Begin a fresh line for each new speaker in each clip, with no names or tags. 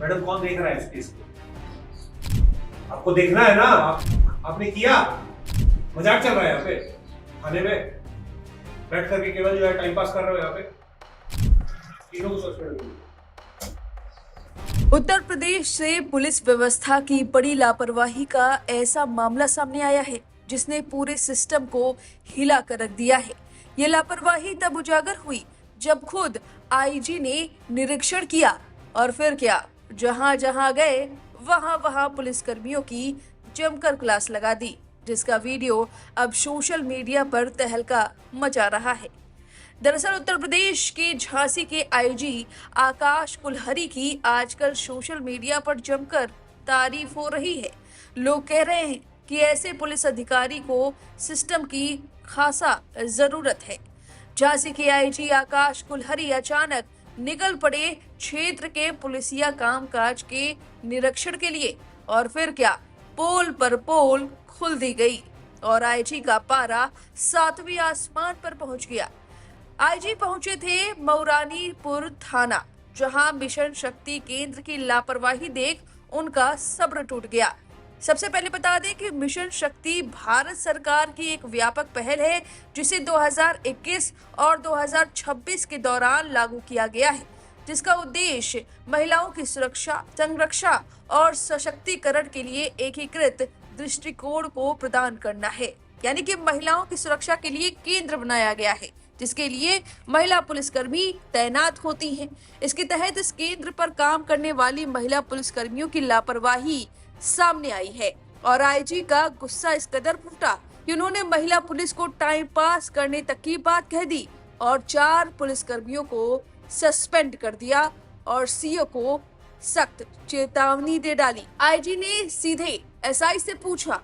Madam कौन देख रहा है इस केस को? आपको देखना है ना। आपने किया, मजाक चल रहा है यहाँ पे थाने में बैठ करके केवल जो है टाइम पास कर रहे हो यहाँ पे। तीनों को सस्पेंड करो।
उत्तर प्रदेश से पुलिस व्यवस्था की बड़ी लापरवाही का ऐसा मामला सामने आया है जिसने पूरे सिस्टम को हिला कर रख दिया है। ये लापरवाही तब उजागर हुई जब खुद आईजी ने निरीक्षण किया और फिर क्या, जहां जहां गए वहां वहां पुलिसकर्मियों की जमकर क्लास लगा दी, जिसका वीडियो अब सोशल मीडिया पर तहलका मचा रहा है। दरअसल उत्तर प्रदेश के झांसी के आईजी आकाश कुलहरी की आजकल सोशल मीडिया पर जमकर तारीफ हो रही है। लोग कह रहे हैं कि ऐसे पुलिस अधिकारी को सिस्टम की खासा जरूरत है। झांसी के आईजी आकाश कुलहरी अचानक निकल पड़े क्षेत्र के पुलिसिया कामकाज के निरीक्षण के लिए और फिर क्या, पोल पर पोल खुल दी गई और आईजी का पारा 7वें आसमान पर पहुंच गया। आईजी पहुंचे थे मऊरानीपुर थाना, जहां मिशन शक्ति केंद्र की लापरवाही देख उनका सब्र टूट गया। सबसे पहले बता दें कि मिशन शक्ति भारत सरकार की एक व्यापक पहल है जिसे 2021 और 2026 के दौरान लागू किया गया है, जिसका उद्देश्य महिलाओं की सुरक्षा, संरक्षा और सशक्तिकरण के लिए एकीकृत दृष्टिकोण को प्रदान करना है। यानी कि महिलाओं की सुरक्षा के लिए केंद्र बनाया गया है जिसके लिए महिला पुलिसकर्मी तैनात होती हैं। इसके तहत इस केंद्र पर काम करने वाली महिला पुलिसकर्मियों की लापरवाही सामने आई है और आईजी का गुस्सा इस कदर फूटा कि उन्होंने महिला पुलिस को टाइम पास करने तक की बात कह दी और 4 पुलिसकर्मियों को सस्पेंड कर दिया और सीओ को सख्त चेतावनी दे डाली। आईजी ने सीधे एसआई से पूछा।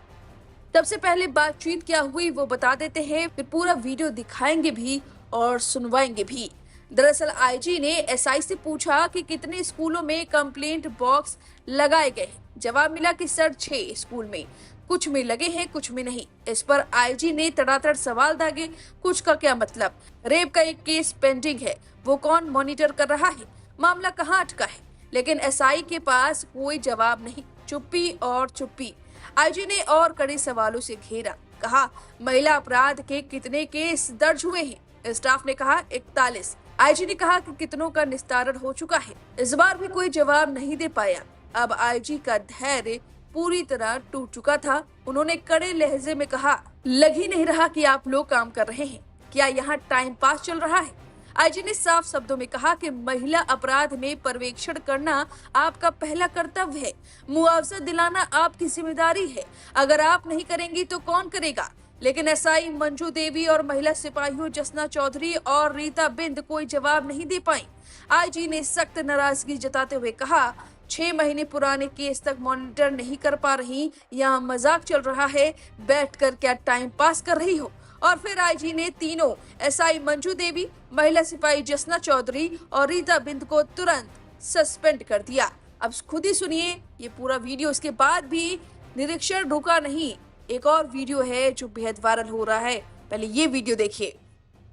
तब से पहले बातचीत क्या हुई वो बता देते हैं, फिर पूरा वीडियो दिखाएंगे भी और सुनवाएंगे भी। दरअसल आईजी ने एसआई से पूछा कि कितने स्कूलों में कंप्लेंट बॉक्स लगाए गए हैं। जवाब मिला कि सर 6 स्कूल में, कुछ में लगे हैं कुछ में नहीं। इस पर आईजी ने तड़ातड़ सवाल दागे, कुछ का क्या मतलब? रेप का एक केस पेंडिंग है, वो कौन मॉनिटर कर रहा है? मामला कहाँ अटका है? लेकिन एसआई के पास कोई जवाब नहीं, चुप्पी और चुप्पी। आईजी ने और कड़े सवालों से घेरा, कहा महिला अपराध के कितने केस दर्ज हुए हैं? स्टाफ ने कहा 41। आईजी ने कहा कि कितनों का निस्तारण हो चुका है? इस बार भी कोई जवाब नहीं दे पाया। अब आईजी का धैर्य पूरी तरह टूट चुका था। उन्होंने कड़े लहजे में कहा, लग ही नहीं रहा कि आप लोग काम कर रहे हैं, क्या यहाँ टाइम पास चल रहा है? आईजी ने साफ शब्दों में कहा कि महिला अपराध में पर्यवेक्षण करना आपका पहला कर्तव्य है, मुआवजा दिलाना आपकी जिम्मेदारी है। अगर आप नहीं करेंगी तो कौन करेगा? लेकिन एसआई मंजू देवी और महिला सिपाहियों जसना चौधरी और रीता बिंद कोई जवाब नहीं दे पाई। आईजी ने सख्त नाराजगी जताते हुए कहा, 6 महीने पुराने केस तक मॉनिटर नहीं कर पा रही, यहाँ मजाक चल रहा है, बैठकर क्या टाइम पास कर रही हो? और फिर आईजी ने तीनों एसआई मंजू देवी, महिला सिपाही जसना चौधरी और रीता बिंद को तुरंत सस्पेंड कर दिया। अब खुद ही सुनिए ये पूरा वीडियो। इसके बाद भी निरीक्षण रुका नहीं, एक और वीडियो है जो बेहद वायरल हो रहा है, पहले ये वीडियो देखिए।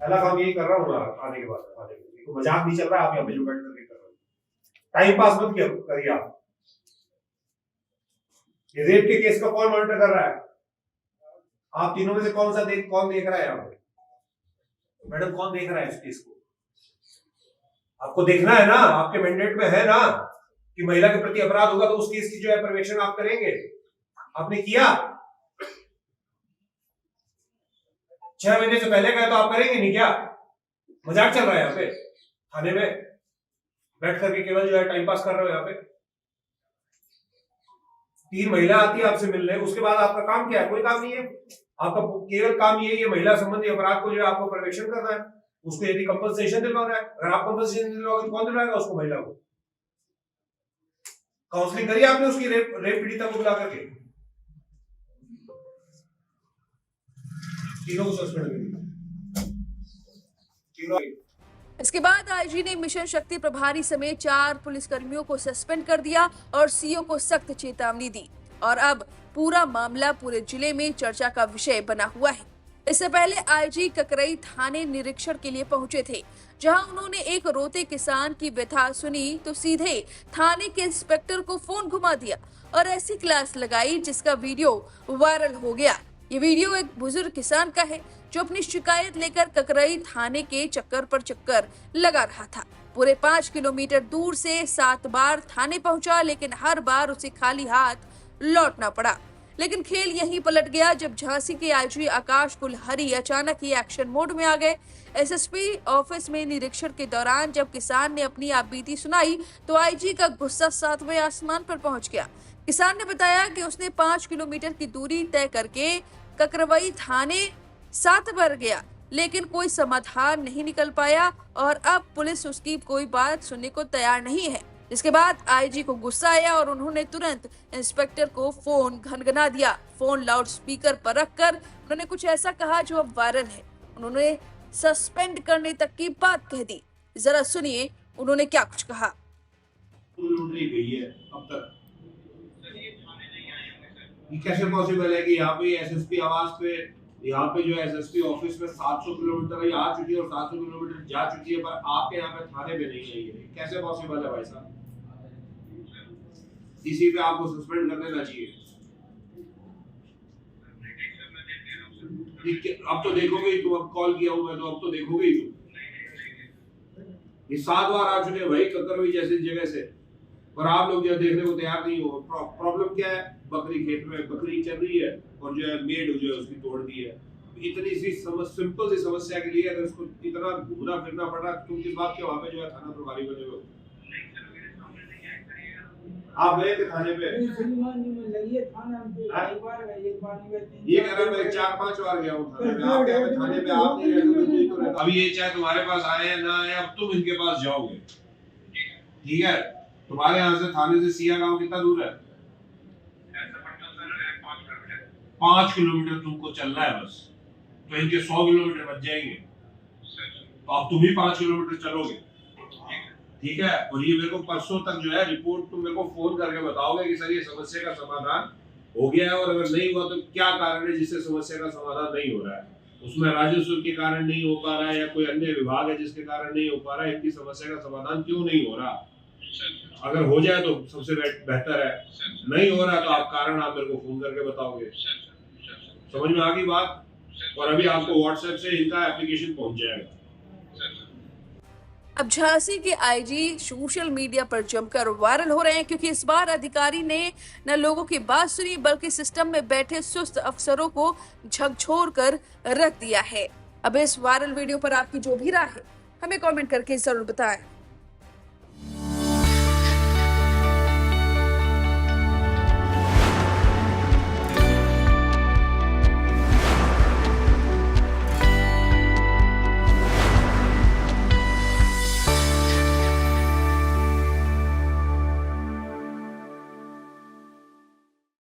पहला काम यही कर रहा हूँ ना, आने के बाद मजाक नहीं चल रहा है। आप यहाँ पे जो बैठ करके कर रहे हो, टाइम पास मत करिए आप। ये रेप के केस का कौन मॉनिटर कर रहा है? आप तीनों में से कौन देख रहा है यहाँ पे? मैडम कौन देख रहा है इस केस को? आपको देखना है ना, आपके मैंडेट में है ना कि महिला के प्रति अपराध होगा तो उस केस की जो है पर्यवेक्षण आप करेंगे। आपने किया, 6 महीने से पहले गए तो आप करेंगे नहीं क्या? मजाक चल रहा है यहाँ पे थाने में बैठ करके केवल जो है टाइम पास कर रहे हो यहाँ पे। 3 महिला आती है आपसे मिलने, उसके बाद आपका काम क्या है? कोई काम नहीं है। आपका केवल काम ये है महिला संबंधी अपराध को जो है आपको पर्यवेक्षण करना है, उसको यदि कंपनसेशन दिलवाना है। अगर आप कंपनसेशन दिलवाओगे तो कौन दिलवाएगा उसको? महिला को। काउंसलिंग करिए आपने उसकी, रेप पीड़िता को बुला करके। तीनों को सस्पेंड कर दिया।
इसके बाद आईजी ने मिशन शक्ति प्रभारी समेत 4 पुलिसकर्मियों को सस्पेंड कर दिया और सीओ को सख्त चेतावनी दी और अब पूरा मामला पूरे जिले में चर्चा का विषय बना हुआ है। इससे पहले आईजी ककरई थाने निरीक्षण के लिए पहुंचे थे, जहां उन्होंने एक रोते किसान की व्यथा सुनी तो सीधे थाने के इंस्पेक्टर को फोन घुमा दिया और ऐसी क्लास लगाई जिसका वीडियो वायरल हो गया। ये वीडियो एक बुजुर्ग किसान का है जो अपनी शिकायत लेकर ककरई थाने के चक्कर पर चक्कर लगा रहा था। पूरे 5 किलोमीटर दूर से 7 बार थाने पहुंचा, लेकिन हर बार उसे खाली हाथ लौटना पड़ा। लेकिन खेल यहीं पलट गया जब झांसी के आईजी आकाश कुलहरी अचानक ही एक्शन मोड में आ गए। एसएसपी ऑफिस में निरीक्षण के दौरान जब किसान ने अपनी आपबीती सुनाई तो आईजी का गुस्सा 7वें आसमान पर पहुंच गया। किसान ने बताया कि उसने 5 किलोमीटर की दूरी तय करके ककरई थाने 7 बार गया, लेकिन कोई समाधान नहीं निकल पाया और अब पुलिस उसकी कोई बात सुनने को तैयार नहीं है। इसके बाद आईजी को गुस्सा आया और उन्होंने तुरंत इंस्पेक्टर को फोन घनघना दिया। फोन लाउड स्पीकर पर रखकर उन्होंने कुछ ऐसा कहा जो अब वायरल है। उन्होंने सस्पेंड करने तक की बात कह दी। जरा सुनिए उन्होंने क्या कुछ कहा।
गई है अब तक ये कैसे पॉसिबल है कि यहाँ पे एसएसपी आवाज पे यहाँ पे जो एसएसपी ऑफिस में 700 किलोमीटर आ चुकी है और 700 किलोमीटर जा चुकी है, पर आपके यहाँ पे थाने पे नहीं आई है। कैसे पॉसिबल है भाई साहब? इसी पे आपको सस्पेंड कर देना चाहिए। अब तो देखोगे ही तुम, अब कॉल किया हूं मैं तो अब तो देखोगे ही तुम। ये 7 बार आ चुके हैं भाई ककरई जैसी जगह से, पर आप लोग जो देखने को तैयार नहीं हो। प्रॉब्लम क्या है? बकरी खेत में बकरी चल रही है और जो है मेड जो है उसकी तोड़ दी है। इतनी सी सिंपल सी समस्या के लिए अगर उसको इतना घूमना फिरना पड़ रहा, तुम किस बात के वहां पे जो है थाना प्रभारी बने हो? आप गए थे थाने पे? ये कह रहा मैं 4-5 बार गया हूँ थाने पे। आप गए थाने पे, आप नहीं गए तो अभी ये चाहे तुम्हारे पास आए या ना आए, अब तुम इनके पास जाओगे, ठीक है? तुम्हारे यहाँ से थाने से सिया गांव कितना दूर है? 5 किलोमीटर तुमको चलना है बस, तो इनके 100 किलोमीटर बच जाएंगे। तो अब तुम ही 5 किलोमीटर चलोगे, ठीक है? और ये मेरे को परसों तक जो है रिपोर्ट तुम मेरे को फोन करके बताओगे कि सर ये समस्या का समाधान हो गया है, और अगर नहीं हुआ तो क्या कारण है जिससे समस्या का समाधान नहीं हो रहा है। उसमें राजस्व के कारण नहीं हो पा रहा है या कोई अन्य विभाग है जिसके कारण नहीं हो पा रहा है, इनकी समस्या का समाधान क्यों नहीं हो रहा? अगर हो जाए तो सबसे बेहतर है, नहीं हो रहा तो आप कारण आप मेरे को फोन करके बताओगे। समझ में आ गई बात? और अभी आपको व्हाट्सएप से इनका एप्लीकेशन पहुंच जाएगा।
अब झांसी के आईजी सोशल मीडिया पर जमकर वायरल हो रहे हैं क्योंकि इस बार अधिकारी ने न लोगों की बात सुनी बल्कि सिस्टम में बैठे सुस्त अफसरों को झकझोर कर रख दिया है। अब इस वायरल वीडियो पर आपकी जो भी राय है हमें कमेंट करके जरूर बताएं।